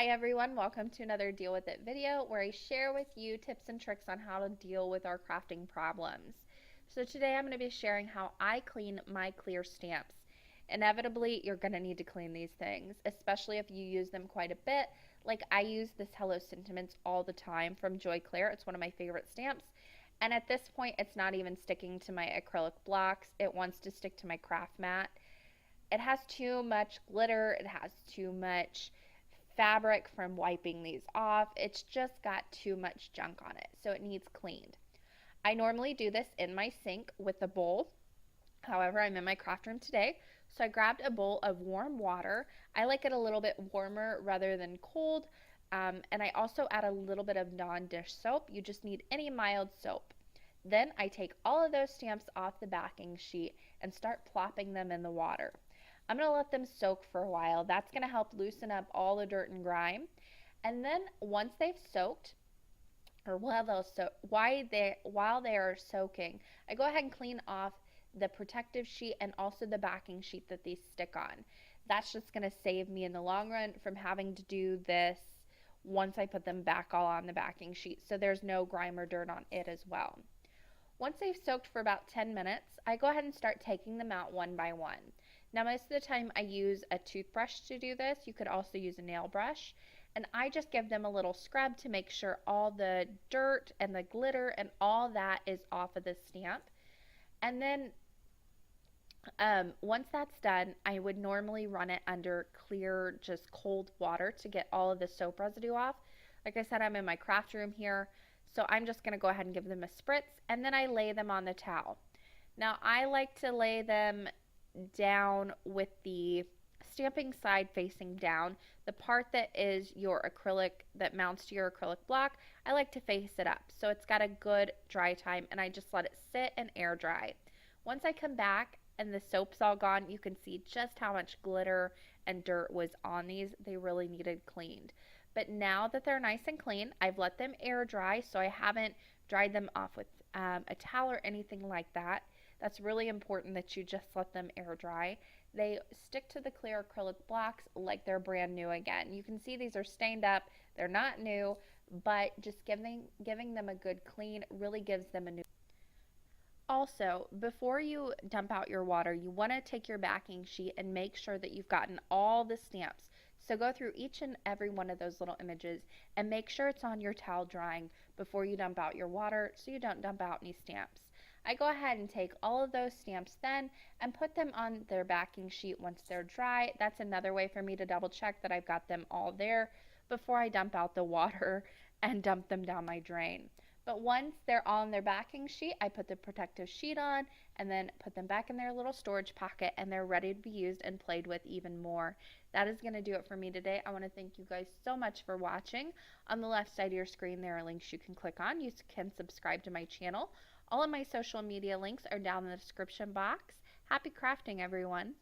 Hi everyone, welcome to another Deal With It video where I share with you tips and tricks on how to deal with our crafting problems. So today I'm going to be sharing how I clean my clear stamps. Inevitably, you're going to need to clean these things, especially if you use them quite a bit. Like I use this Hello Sentiments all the time from Joy Claire. It's one of my favorite stamps. And at this point, it's not even sticking to my acrylic blocks. It wants to stick to my craft mat. It has too much glitter. It has too much fabric from wiping these off. It's just got too much junk on it, so it needs cleaned. I normally do this in my sink with a bowl. However, I'm in my craft room today, so I grabbed a bowl of warm water. I like it a little bit warmer rather than cold, and I also add a little bit of non-dish soap. You just need any mild soap. Then I take all of those stamps off the backing sheet and start plopping them in the water. I'm going to let them soak for a while. That's going to help loosen up all the dirt and grime. And then once they've soaked, or while they are soaking, I go ahead and clean off the protective sheet and also the backing sheet that these stick on. That's just going to save me in the long run from having to do this once I put them back all on the backing sheet, so there's no grime or dirt on it as well. Once they've soaked for about 10 minutes, I go ahead and start taking them out one by one. Now, most of the time I use a toothbrush to do this. You could also use a nail brush. And I just give them a little scrub to make sure all the dirt and the glitter and all that is off of the stamp. And then once that's done, I would normally run it under clear, just cold water to get all of the soap residue off. Like I said, I'm in my craft room here, so I'm just going to go ahead and give them a spritz, and then I lay them on the towel. Now, I like to lay them down with the stamping side facing down. The part that is your acrylic, that mounts to your acrylic block, I like to face it up so it's got a good dry time, and I just let it sit and air dry. Once I come back and the soap's all gone, you can see just how much glitter and dirt was on these. They really needed cleaned. But now that they're nice and clean, I've let them air dry, so I haven't dried them off with a towel or anything like that. That's really important that you just let them air dry. They stick to the clear acrylic blocks like they're brand new again. You can see these are stained up. They're not new, but just giving them a good clean really gives them a new. Also, before you dump out your water, you want to take your backing sheet and make sure that you've gotten all the stamps. So go through each and every one of those little images and make sure it's on your towel drying before you dump out your water so you don't dump out any stamps. I go ahead and take all of those stamps then and put them on their backing sheet once they're dry. That's another way for me to double check that I've got them all there before I dump out the water and dump them down my drain. But once they're on their backing sheet, I put the protective sheet on and then put them back in their little storage packet, and they're ready to be used and played with even more. That is going to do it for me today. I want to thank you guys so much for watching. On the left side of your screen, there are links you can click on. You can subscribe to my channel. All of my social media links are down in the description box. Happy crafting, everyone.